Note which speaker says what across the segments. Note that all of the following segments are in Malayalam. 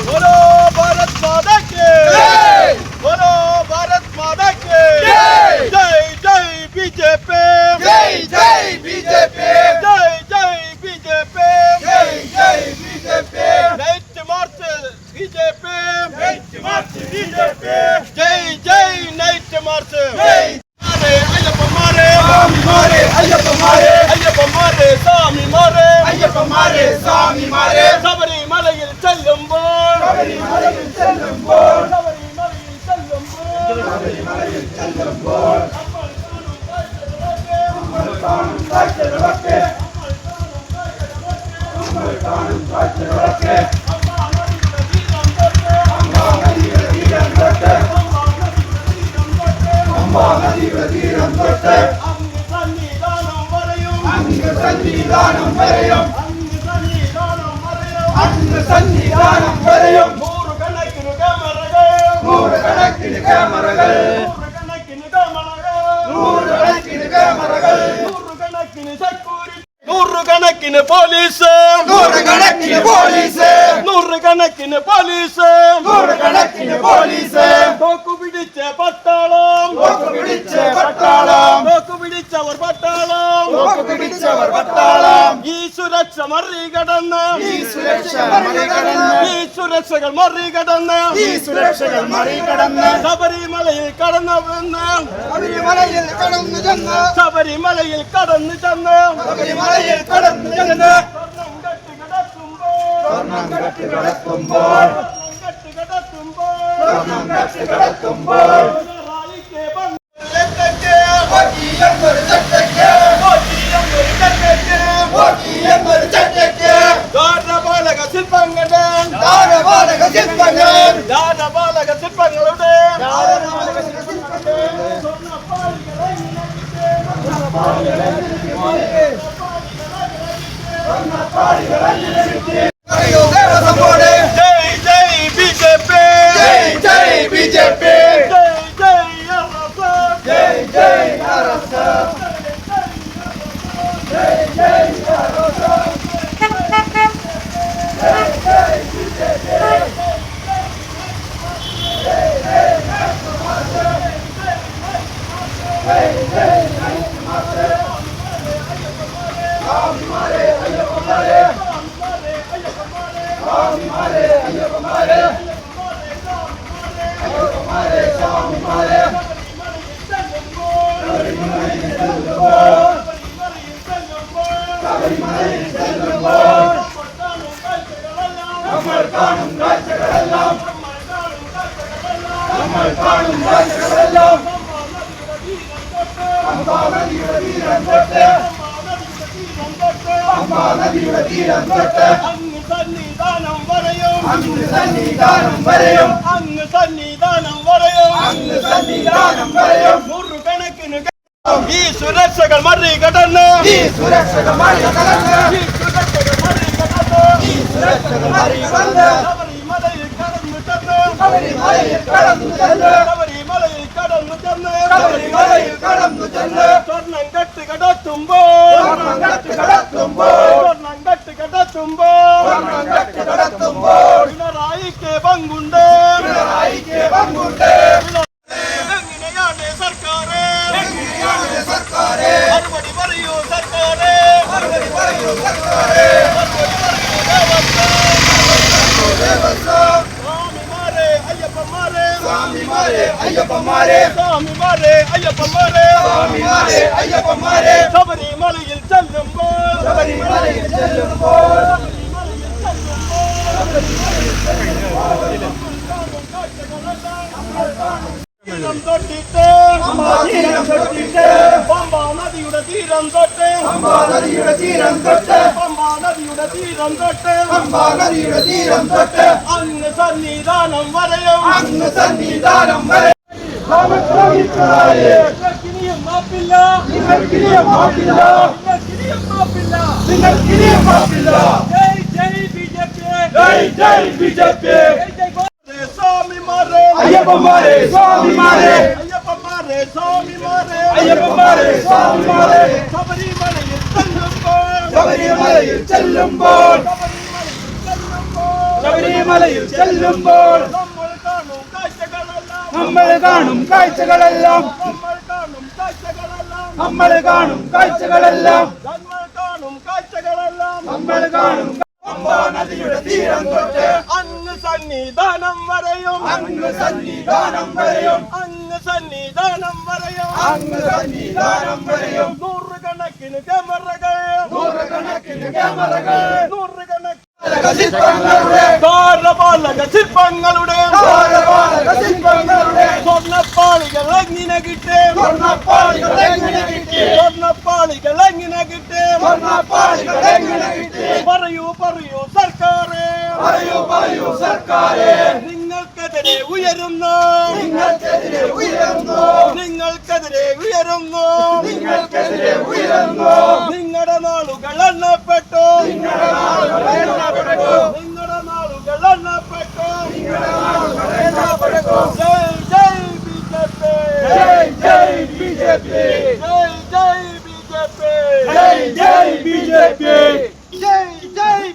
Speaker 1: बोलो भारत माता की बोलो भारत माता की जय जय बीजेपी जय जय बीजेपी जय जय बीजेपी जय जय बीजेपी नाइट मार्च बीजेपी नाइट मार्च बीजेपी जय जय नाइट मार्च जय अय्यप्पा मारे अय्यप्पा मारे अय्यप्पा मारे स्वामी मारे अय्यप्पा मारे स्वामी मारे ശബരിമലയിൽ ചെല്ലുമ്പോൾ ശബരിമലയിൽ ചെല്ലുമ്പോൾ ശബരിമലയിൽ ചെല്ലുമ്പോൾ നമ്മൾ കാണും കാഴ്ചകളൊക്കെ നമ്മൾ കാണും കാഴ്ചകളൊക്കെ അമ്മാ നദിയുടെ തീരം തൊട്ട് അമ്മാ നദിയുടെ തീരം തൊട്ട് അങ്ങ് സന്നിധാനം വരെയും അങ്ങ് സന്നിധാനം വരെയും നൂറുകണക്കിന് ക്യാമറകൾ നൂറുകണക്കിന് ക്യാമറകൾ നൂറുകണക്കിന് ക്യാമറകൾ നൂറുകണക്കിന് സെക്യൂരിറ്റി നൂറുകണക്കിന് പോലീസ് നൂറുകണക്കിന് പോലീസ് നൂറുകണക്കിന് പോലീസ് നൂറുകണക്കിന് പോലീസ് തോക്കു പിടിച്ച പട്ടാളം തോക്കു പിടിച്ച പട്ടാളം തോക്കു പിടിച്ചവർ പട്ടാളം തോക്കു പിടിച്ചവർ പട്ടാളം ഈ സുരക്ഷ മറികടന്ന് ഈ സുരക്ഷ മറികടന്ന് ഈ സുരക്ഷകൾ മറികടന്ന് ഈ സുരക്ഷകൾ മറികടന്ന് ശബരിമലയിൽ കടന്നു വന്ന് ശബരിമലയിൽ കടന്നു ചെന്ന് ശബരിമലയിൽ കടന്നു ചെന്ന് ശബരിമലയിൽ കടന്നു ചെന്ന് സ്വർണം കെട്ടി കിടക്കുമ്പോൾ സ്വർണം കെട്ടി കിടക്കുമ്പോൾ ശില്പങ്ങളുടെ ജയ് ജയ് ബിജെപി ജയ് ജയ് ബിജെപി ജയ് ജയ് ആർഎസ്എസ് ജയ് ജയ് ആർഎസ്എസ് ജയ് ജയ് ബിജെപി ജയ് ജയ് स्वामी मारे अय्यप्पा मारे स्वामी मारे अय्यप्पा मारे अय्यप्पा मारे स्वामी मारे ശബരിമലയിൽ ചെല്ലുമ്പോൾ ശബരിമലയിൽ ചെല്ലുമ്പോൾ നമ്മൾ കാണും കാഴ്ചകളെല്ലാം നമ്മൾ കാണും കാഴ്ചകളെല്ലാം അമ്പാ നദിയുടെ തീരം തൊട്ട് അമ്പാ നദിയുടെ തീരം തൊട്ട് അങ്ങ് സന്നിധാനം വരെയും അങ്ങ് സന്നിധാനം വരെയും അങ്ങ് സന്നിധാനം വരെയും അങ്ങ് സന്നിധാനം വരെയും നൂറുകണക്കിന് ഈ സുരക്ഷകൾ മറികടന്ന് ഈ സുരക്ഷകൾ മറികടന്ന് ഈ സുരക്ഷകൾ മറികടന്ന് ഈ സുരക്ഷകൾ മറികടന്ന് ശബരിമലയിൽ കടന്നു ചെന്ന് ശബരിമലയിൽ കടന്നു ചെന്ന് ശബരിമലയിൽ കടന്നു ചെന്ന് ശബരിമലയിൽ കടന്നു ചെന്ന് സ്വർണം കെട്ടി കിടത്തുമ്പോൾ സ്വർണം കെട്ടി കിടത്തുമ്പോൾ സ്വർണം കെട്ടി കിടത്തുമ്പോൾ സ്വർണം കെട്ടി കിടത്തുമ്പോൾ പിണറായിക്ക് പങ്കുണ്ട് പിണറായിക്ക് പങ്കുണ്ട് എങ്ങനെയാണ് സർക്കാര് എങ്ങനെയാണ് സർക്കാര് മറുപടി പറയൂ സർക്കാര് മറുപടി പറയൂ സർക്കാര് മറുപടി പറയൂ ദേവസ്വം സ്വാമിമാരെ അയ്യപ്പന്മാരെ സ്വാമിമാരെ അയ്യപ്പന്മാരെ സ്വാമിമാരെ അയ്യപ്പന്മാരെ സ്വാമിമാരെ അയ്യപ്പന്മാരെ ശബരിമലയിൽ ചെല്ലുമ്പോൾ ശബരിമലയിൽ ചെല്ലുമ്പോൾ തീരം തൊട്ടിട്ട് പമ്പാ നദിയുടെ തീരം തൊട്ട് പമ്പാ നദിയുടെ തീരം തൊട്ട് പമ്പാ നദിയുടെ തീരം തൊട്ട് പമ്പാ നദിയുടെ തീരം തൊട്ട് അങ്ങ് സന്നിധാനം വരെയും അങ്ങ് സന്നിധാനം വരെ നിങ്ങൾക്കിനിയും മാപ്പില്ല നിങ്ങൾക്കിനിയും മാപ്പില്ല നിങ്ങൾക്കിനിയും മാപ്പില്ല നിങ്ങൾക്കിനിയും മാപ്പില്ല ജയ് ജയ് ബിജെപി ജയ് ജയ് ബിജെപി സ്വാമിമാരെ അയ്യപ്പന്മാരെ സ്വാമിമാരെ അയ്യപ്പന്മാരെ സ്വാമിമാരെ അയ്യപ്പന്മാരെ സ്വാമിമാരെ ശബരിമലയിൽ ചെല്ലുമ്പോൾ ശബരിമലയിൽ ചെല്ലുമ്പോൾ നമ്മൾ കാണും കാഴ്ചകളെല്ലാം നമ്മൾ കാണും കാഴ്ചകളെല്ലാം നമ്മൾ കാണും പമ്പാ നദിയുടെ തീരം തൊട്ട് അങ്ങ് സന്നിധാനം വരെയും അങ്ങ് സന്നിധാനം വരെയും അങ്ങ് സന്നിധാനം വരെയും അങ്ങ് സന്നിധാനം വരെയും നൂറുകണക്കിന് ക്യാമറകൾ നൂറുകണക്കിന് ക്യാമറകൾ നൂറുകണക്കിന് ശില്പങ്ങളുടെ സ്വർണ്ണപ്പാളികൾ എങ്ങനെ കിട്ടേ സ്വർണ്ണപ്പാളികൾ എങ്ങനെ കിട്ടേ സ്വർണ്ണപ്പാളികൾ എങ്ങനെ കിട്ടേ സ്വർണ്ണപ്പാളികൾ എങ്ങനെ കിട്ടേ പറയൂ പറയൂ സർക്കാരേ പറയൂ പറയൂ സർക്കാരേ നിങ്ങൾക്കെതിരെ ഉയരുന്നു നിങ്ങൾക്കെതിരെ ഉയരുന്നു നിങ്ങൾക്കെതിരെ ഉയരുന്നു നിങ്ങൾക്കെതിരെ ഉയരുന്നു നിങ്ങളുടെ നാളുകൾ എണ്ണപ്പെട്ടു നിങ്ങളുടെ നാളുകൾ എണ്ണപ്പെട്ടു നിങ്ങളുടെ നാളുകൾ എണ്ണപ്പെട്ടു നിങ്ങളുടെ നാളുകൾ എണ്ണപ്പെട്ടു ജയ് ജയ് ബിജെപി ജയ് ജയ് ബിജെപി ജയ് ജയ്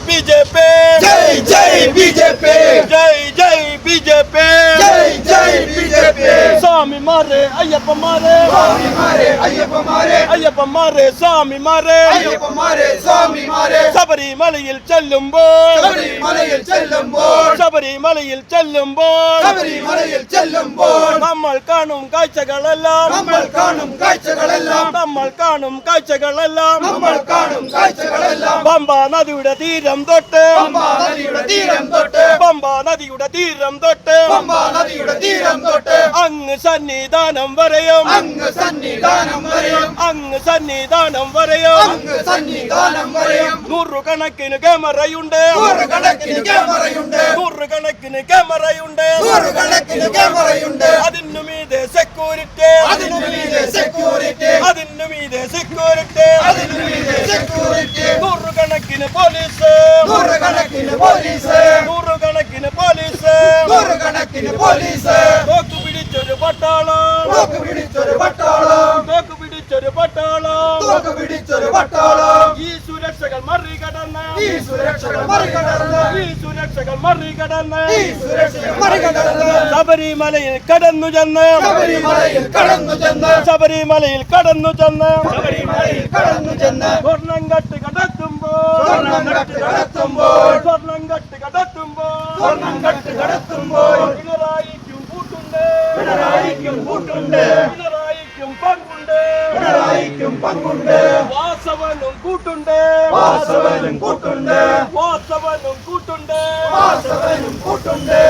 Speaker 1: ബിജെപി ജയ് ജയ് ബിജെപി ജയ് ജയ് ബിജെപി ജയ് ജയ് ബിജെപി സ്വാമിമാരെ അയ്യപ്പന്മാരെ സ്വാമിമാരെ അയ്യപ്പന്മാരെ അയ്യപ്പന്മാരെ സ്വാമിമാരെ അയ്യപ്പന്മാരെ സ്വാമിമാരെ ശബരിമലയിൽ ചെല്ലുമ്പോൾ ശബരിമലയിൽ ചെല്ലുമ്പോൾ ശബരിമലയിൽ ചെല്ലുമ്പോൾ ശബരിമലയിൽ ചെല്ലുമ്പോൾ നമ്മൾ കാണും കാഴ്ചകളെല്ലാം നമ്മൾ കാണും കാഴ്ചകളെല്ലാം നമ്മൾ കാണും കാഴ്ചകളെല്ലാം നമ്മൾ കാണും കാഴ്ചകളെല്ലാം പമ്പാ നദിയുടെ തീരം തൊട്ട് പമ്പാ നദിയുടെ തീരം തൊട്ട് പമ്പാ നദിയുടെ തീരം തൊട്ട് പമ്പാ നദിയുടെ തീരം തൊട്ട് അങ്ങ് സന്നിധാനം വരെയും അങ്ങ് സന്നിധാനം വരെയും അങ്ങ് സന്നിധാനം വരെയും അങ്ങ് സന്നിധാനം വരെയും നൂറുകണക്കിന് ക്യാമറയുണ്ട് നൂറുകണക്കിന് ക്യാമറയുണ്ട് നൂറുകണക്കിന് ക്യാമറയുണ്ട് നൂറുകണക്കിന് ക്യാമറയുണ്ട് അതിനു മീതെ സെക്യൂരിറ്റി അതിനു മീതെ സെക്യൂരിറ്റി അതിനു മീതെ സെക്യൂരിറ്റി അതിനു മീതെ സെക്യൂരിറ്റി നൂറുകണക്കിന് പോലീസ് നൂറുകണക്കിന് പോലീസ് നൂറുകണക്കിന് പോലീസ് നൂറുകണക്കിന് പോലീസ് തോക്ക് പിടിച്ചൊരു പട്ടാളം തോക്ക് പിടിച്ചൊരു പട്ടാളം തോക്ക് പിടിച്ചൊരു പട്ടാളം തോക്ക് പിടിച്ചൊരു പട്ടാളം ഈ സുരക്ഷകൾ മറികടന്ന് ഈ സുരക്ഷകൾ മറികടന്ന് ഈ സുരക്ഷകൾ മറികടന്ന് ഈ സുരക്ഷകൾ മറികടന്ന് ശബരിമലയിൽ കടന്നു ചെന്ന് ശബരിമലയിൽ കടന്നു ചെന്ന് ശബരിമലയിൽ കടന്നു ചെന്ന് ശബരിമലയിൽ കടന്നു ചെന്ന് സ്വർണം കട്ട് കടത്തുമ്പോൾ സ്വർണം കട്ട് കടത്തുമ്പോൾ സ്വർണം കട്ട് കടത്തുമ്പോൾ സ്വർണം കട്ട് കടത്തുമ്പോൾ പിണറായിക്കും കൂട്ടുണ്ട് പിണറായിക്കും കൂട്ടുണ്ട് പിണറായിക്കും പങ്കുണ്ട് പിണറായിക്കും പങ്കുണ്ട് വാസവനും കൂട്ടുണ്ട് വാസവനും കൂട്ടുണ്ട് വാസവനും കൂട്ടുണ്ട് വാസവനും കൂട്ടുണ്ട്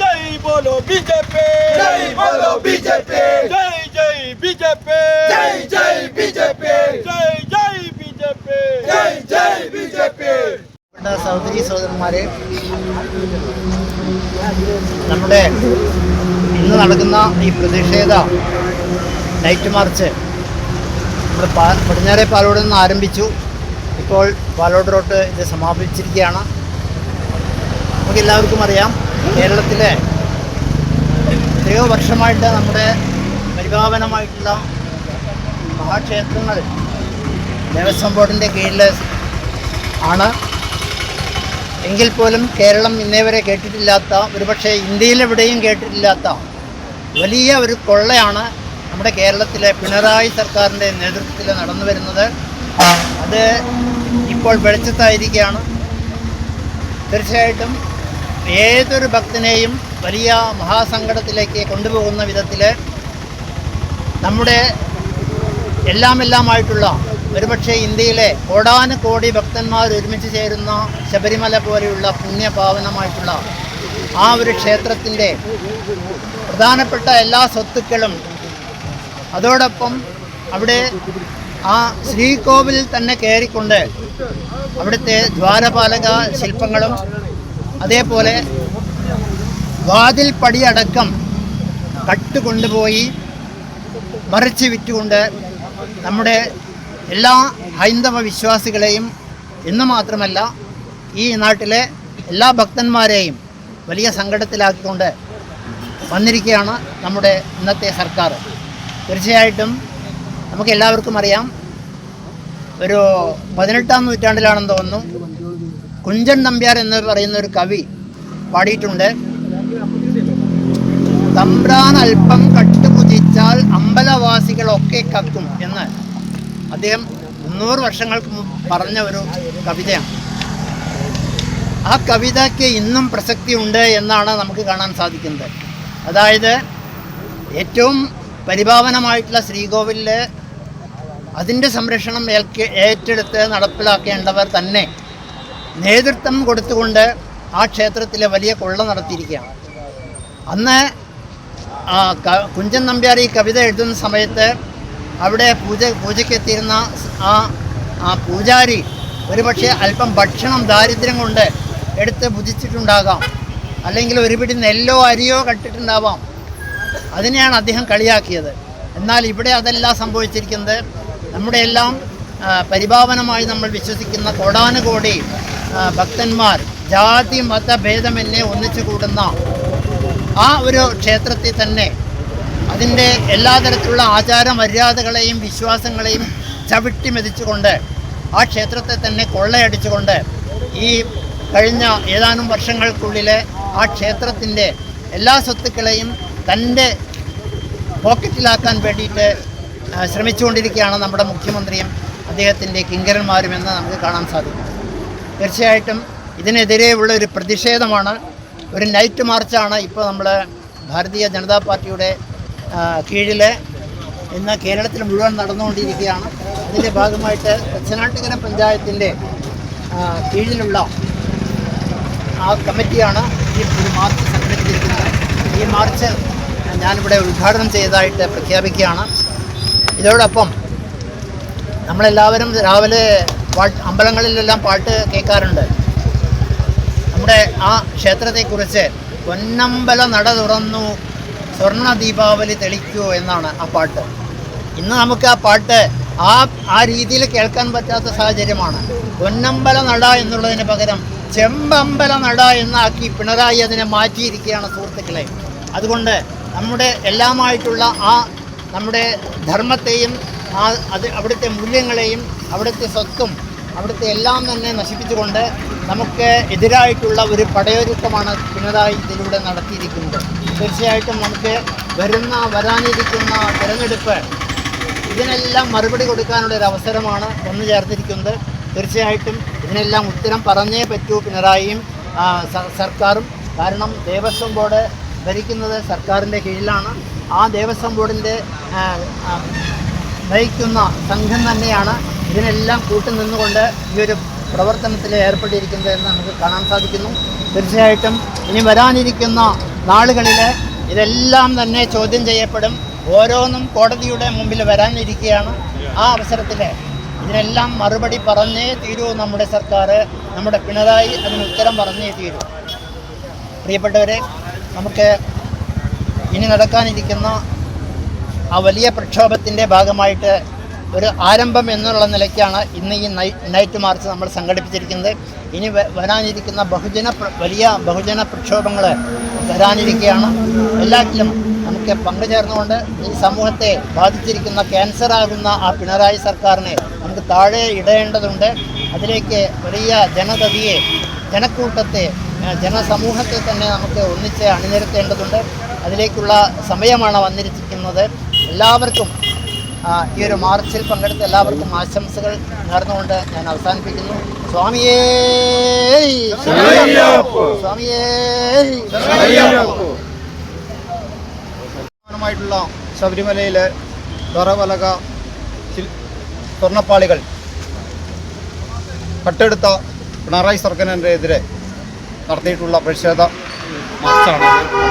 Speaker 1: ജയ് ബോലോ ബിജെപി ജയ് ബോലോ ബിജെപി ജയ് ജയ് ബിജെപി ജയ് ജയ് ബിജെപി ജയ് ജയ് ബിജെപി ജയ് ജയ് ബിജെപി
Speaker 2: സഹോദരി സഹോദരന്മാരെ, നമ്മുടെ ഇന്ന് നടക്കുന്ന ഈ പ്രതിഷേധ നൈറ്റ് മാർച്ച് നമ്മുടെ പടിഞ്ഞാറേ പാലോട് നിന്ന് ആരംഭിച്ചു. ഇപ്പോൾ പാലോട് റോഡ് ഇത് സമാപിച്ചിരിക്കുകയാണ്. നമുക്കെല്ലാവർക്കും അറിയാം, കേരളത്തിലെ എത്രയോ വർഷമായിട്ട് നമ്മുടെ പരിപാവനമായിട്ടുള്ള മഹാക്ഷേത്രങ്ങൾ ദേവസ്വം ബോർഡിൻ്റെ കീഴിൽ ആണ്. എങ്കിൽ പോലും കേരളം ഇന്നേവരെ കേട്ടിട്ടില്ലാത്ത, ഒരുപക്ഷെ ഇന്ത്യയിലെവിടെയും കേട്ടിട്ടില്ലാത്ത വലിയ ഒരു കൊള്ളയാണ് നമ്മുടെ കേരളത്തിലെ പിണറായി സർക്കാരിൻ്റെ നേതൃത്വത്തിൽ നടന്നു വരുന്നത്. അത് ഇപ്പോൾ വെളിച്ചത്തായിരിക്കുകയാണ്. തീർച്ചയായിട്ടും ഏതൊരു ഭക്തനെയും വലിയ മഹാസങ്കടത്തിലേക്ക് കൊണ്ടുപോകുന്ന വിധത്തിൽ നമ്മുടെ എല്ലാമായിട്ടുള്ള, ഒരുപക്ഷെ ഇന്ത്യയിലെ കോടാനുകോടി ഭക്തന്മാർ ഒരുമിച്ച് ചേരുന്ന ശബരിമല പോലെയുള്ള പുണ്യപാവനമായിട്ടുള്ള ആ ഒരു ക്ഷേത്രത്തിൻ്റെ പ്രധാനപ്പെട്ട എല്ലാ സ്വത്തുക്കളും, അതോടൊപ്പം അവിടെ ആ ശ്രീകോവിലിൽ തന്നെ കയറിക്കൊണ്ട് അവിടുത്തെ ദ്വാരപാലക ശില്പങ്ങളും അതേപോലെ വാതിൽ പടിയടക്കം കട്ടുകൊണ്ടുപോയി മറിച്ച് വിറ്റുകൊണ്ട് നമ്മുടെ എല്ലാ ഹൈന്ദവ വിശ്വാസികളെയും എന്ന് മാത്രമല്ല ഈ നാട്ടിലെ എല്ലാ ഭക്തന്മാരെയും വലിയ സങ്കടത്തിലാക്കിക്കൊണ്ട് വന്നിരിക്കുകയാണ് നമ്മുടെ ഇന്നത്തെ സർക്കാർ. തീർച്ചയായിട്ടും നമുക്ക് എല്ലാവർക്കും അറിയാം, ഒരു 18-ാം നൂറ്റാണ്ടിലാണെന്ന് തോന്നുന്നു കുഞ്ചൻ നമ്പ്യാർ എന്ന് പറയുന്ന ഒരു കവി പാടിയിട്ടുണ്ട്. തമ്പ്രാൻ അല്പം കട്ടുപുതിച്ചാൽ അമ്പലവാസികളൊക്കെ കക്കും എന്ന് അദ്ദേഹം 300 വർഷങ്ങൾക്ക് മുമ്പ് പറഞ്ഞ ഒരു കവിതയാണ്. ആ കവിതയ്ക്ക് ഇന്നും പ്രസക്തിയുണ്ട് എന്നാണ് നമുക്ക് കാണാൻ സാധിക്കുന്നത്. അതായത് ഏറ്റവും പരിപാവനമായിട്ടുള്ള ശ്രീകോവിലിൽ അതിൻ്റെ സംരക്ഷണം ഏറ്റെടുത്ത് നടപ്പിലാക്കേണ്ടവർ തന്നെ നേതൃത്വം കൊടുത്തുകൊണ്ട് ആ ക്ഷേത്രത്തിലെ വലിയ കൊള്ള നടത്തിയിരിക്കുകയാണ്. അന്ന് കുഞ്ചൻ നമ്പ്യാർ ഈ കവിത എഴുതുന്ന സമയത്ത് അവിടെ പൂജയ്ക്കെത്തിയിരുന്ന ആ പൂജാരി ഒരുപക്ഷെ അല്പം ഭക്ഷണം ദാരിദ്ര്യം കൊണ്ട് എടുത്ത് ഭുജിച്ചിട്ടുണ്ടാകാം, അല്ലെങ്കിൽ ഒരു പിടി നെല്ലോ അരിയോ കട്ടിട്ടുണ്ടാവാം. അതിനെയാണ് അദ്ദേഹം കളിയാക്കിയത്. എന്നാൽ ഇവിടെ അതല്ല സംഭവിച്ചിരിക്കുന്നത്. നമ്മുടെ എല്ലാം പരിപാവനമായി നമ്മൾ വിശ്വസിക്കുന്ന കോടാനുകോടി ഭക്തന്മാർ ജാതി മതഭേദമെന്നെ ഒന്നിച്ചു കൂടുന്ന ആ ഒരു ക്ഷേത്രത്തിൽ തന്നെ അതിൻ്റെ എല്ലാ തരത്തിലുള്ള ആചാര മര്യാദകളെയും വിശ്വാസങ്ങളെയും ചവിട്ടി മെതിച്ചുകൊണ്ട് ആ ക്ഷേത്രത്തെ തന്നെ കൊള്ളയടിച്ചുകൊണ്ട് ഈ കഴിഞ്ഞ ഏതാനും വർഷങ്ങൾക്കുള്ളിൽ ആ ക്ഷേത്രത്തിൻ്റെ എല്ലാ സ്വത്തുക്കളെയും തൻ്റെ പോക്കറ്റിലാക്കാൻ വേണ്ടിയിട്ട് ശ്രമിച്ചുകൊണ്ടിരിക്കുകയാണ് നമ്മുടെ മുഖ്യമന്ത്രിയും അദ്ദേഹത്തിൻ്റെ കിങ്കരന്മാരും എന്ന് നമുക്ക് കാണാൻ സാധിക്കും. തീർച്ചയായിട്ടും ഇതിനെതിരെയുള്ള ഒരു പ്രതിഷേധമാണ്, ഒരു നൈറ്റ് മാർച്ചാണ് ഇപ്പോൾ നമ്മൾ ഭാരതീയ ജനതാ പാർട്ടിയുടെ കീഴിൽ ഇന്ന് കേരളത്തിൽ മുഴുവൻ നടന്നുകൊണ്ടിരിക്കുകയാണ്. അതിൻ്റെ ഭാഗമായിട്ട് കൊച്ചനാട്ടുകര പഞ്ചായത്തിൻ്റെ കീഴിലുള്ള ആ കമ്മിറ്റിയാണ് ഈ ഒരു മാർച്ച് സംഘടിപ്പിച്ചിരിക്കുന്നത്. ഈ മാർച്ച് ഞാനിവിടെ ഉദ്ഘാടനം ചെയ്തതായിട്ട് പ്രഖ്യാപിക്കുകയാണ്. ഇതോടൊപ്പം നമ്മളെല്ലാവരും രാവിലെ അമ്പലങ്ങളിലെല്ലാം പാട്ട് കേൾക്കാറുണ്ട്. നമ്മുടെ ആ ക്ഷേത്രത്തെക്കുറിച്ച് പൊന്നമ്പല നട തുറന്നു സ്വർണ്ണ ദീപാവലി തെളിക്കൂ എന്നാണ് ആ പാട്ട്. ഇന്ന് നമുക്ക് ആ പാട്ട് ആ രീതിയിൽ കേൾക്കാൻ പറ്റാത്ത സാഹചര്യമാണ്. പൊന്നമ്പല നട എന്നുള്ളതിന് പകരം ചെമ്പമ്പല നട എന്നാക്കി പിണറായി അതിനെ മാറ്റിയിരിക്കുകയാണ് സുഹൃത്തുക്കളെ. അതുകൊണ്ട് നമ്മുടെ എല്ലാമായിട്ടുള്ള ആ നമ്മുടെ ധർമ്മത്തെയും അവിടുത്തെ മൂല്യങ്ങളെയും അവിടുത്തെ സ്വത്തും അവിടുത്തെ എല്ലാം തന്നെ നശിപ്പിച്ചുകൊണ്ട് നമുക്ക് എതിരായിട്ടുള്ള ഒരു പടയൊരുക്കമാണ് പിണറായി ഇതിലൂടെ നടത്തിയിരിക്കുന്നത്. തീർച്ചയായിട്ടും നമുക്ക് വരാനിരിക്കുന്ന തിരഞ്ഞെടുപ്പ് ഇതിനെല്ലാം മറുപടി കൊടുക്കാനുള്ളൊരു അവസരമാണ് വന്നു ചേർന്നിരിക്കുന്നത്. തീർച്ചയായിട്ടും ഇതിനെല്ലാം ഉത്തരം പറഞ്ഞേ പറ്റൂ പിണറായിയും സർക്കാരും. കാരണം ദേവസ്വം ബോർഡ് ഭരിക്കുന്നത് സർക്കാരിൻ്റെ കീഴിലാണ്. ആ ദേവസ്വം ബോർഡിൻ്റെ നയിക്കുന്ന സംഘം തന്നെയാണ് ഇതിനെല്ലാം കൂട്ടുനിന്നുകൊണ്ട് ഈ ഒരു പ്രവർത്തനത്തിൽ ഏർപ്പെട്ടിരിക്കുന്നതെന്ന് നമുക്ക് കാണാൻ സാധിക്കുന്നു. തീർച്ചയായിട്ടും ഇനി വരാനിരിക്കുന്ന നാളുകളിൽ ഇതെല്ലാം തന്നെ ചോദ്യം ചെയ്യപ്പെടും. ഓരോന്നും കോടതിയുടെ മുമ്പിൽ വരാനിരിക്കുകയാണ്. ആ അവസരത്തിൽ ഇതിനെല്ലാം മറുപടി പറഞ്ഞേ തീരൂ നമ്മുടെ സർക്കാർ, നമ്മുടെ പിണറായി അതിന് ഉത്തരം പറഞ്ഞേ തീരൂ. പ്രിയപ്പെട്ടവരെ, നമുക്ക് ഇനി നടക്കാനിരിക്കുന്ന ആ വലിയ പ്രക്ഷോഭത്തിൻ്റെ ഭാഗമായിട്ട് ഒരു ആരംഭം എന്നുള്ള നിലയ്ക്കാണ് ഇന്ന് ഈ നൈറ്റ് മാർച്ച് നമ്മൾ സംഘടിപ്പിച്ചിരിക്കുന്നത്. ഇനി വരാനിരിക്കുന്ന വലിയ ബഹുജന പ്രക്ഷോഭങ്ങൾ വരാനിരിക്കുകയാണ്. എല്ലാറ്റിലും നമുക്ക് പങ്കുചേർന്നുകൊണ്ട് ഈ സമൂഹത്തെ ബാധിച്ചിരിക്കുന്ന ക്യാൻസറാകുന്ന ആ പിണറായി സർക്കാരിനെ നമുക്ക് താഴെ ഇടേണ്ടതുണ്ട്. അതിലേക്ക് വലിയ ജനതയെ, ജനക്കൂട്ടത്തെ, ജനസമൂഹത്തെ തന്നെ നമുക്ക് ഒന്നിച്ച് അണിനിരത്തേണ്ടതുണ്ട്. അതിലേക്കുള്ള സമയമാണ് വന്നിരിക്കുന്നത്. എല്ലാവർക്കും ഈ ഒരു മാർച്ചിൽ പങ്കെടുത്ത എല്ലാവർക്കും ആശംസകൾ നേർന്നുകൊണ്ട് ഞാൻ അവസാനിപ്പിക്കുന്നു. സ്വാമിയേ സ്വാമിയേ.
Speaker 3: ായിട്ടുള്ള ശബരിമലയിലെ ദറവലക സ്വർണ്ണപ്പാളികൾ കട്ടെടുത്ത പിണറായി സർക്കാരിനെതിരെ നടത്തിയിട്ടുള്ള പ്രതിഷേധ മാർച്ചാണ്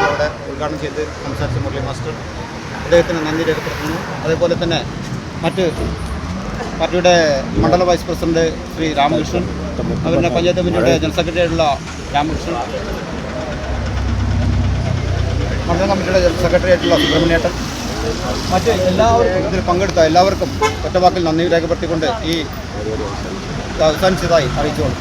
Speaker 3: ഇവിടെ ഉദ്ഘാടനം ചെയ്ത് സംസാരിച്ച മുരളി മാസ്റ്റർ. അദ്ദേഹത്തിന് നന്ദി രേഖപ്പെടുത്തുന്നു. അതേപോലെ തന്നെ മറ്റ് പാർട്ടിയുടെ മണ്ഡല വൈസ് പ്രസിഡന്റ് ശ്രീ രാമകൃഷ്ണൻ, അവരുടെ പഞ്ചായത്ത് കമ്മിറ്റിയുടെ ജനറൽ സെക്രട്ടറി ആയിട്ടുള്ള രാമകൃഷ്ണൻ, മണ്ഡല കമ്മിറ്റിയുടെ ജനറൽ സെക്രട്ടറി ആയിട്ടുള്ള സുബ്രഹ്മണ്യേട്ടൻ, മറ്റ് എല്ലാവർക്കും ഇതിൽ പങ്കെടുത്ത എല്ലാവർക്കും ഒറ്റവാക്കിൽ നന്ദി രേഖപ്പെടുത്തിക്കൊണ്ട് ഈ അവസാനിച്ചതായി അറിയിച്ചുകൊണ്ട്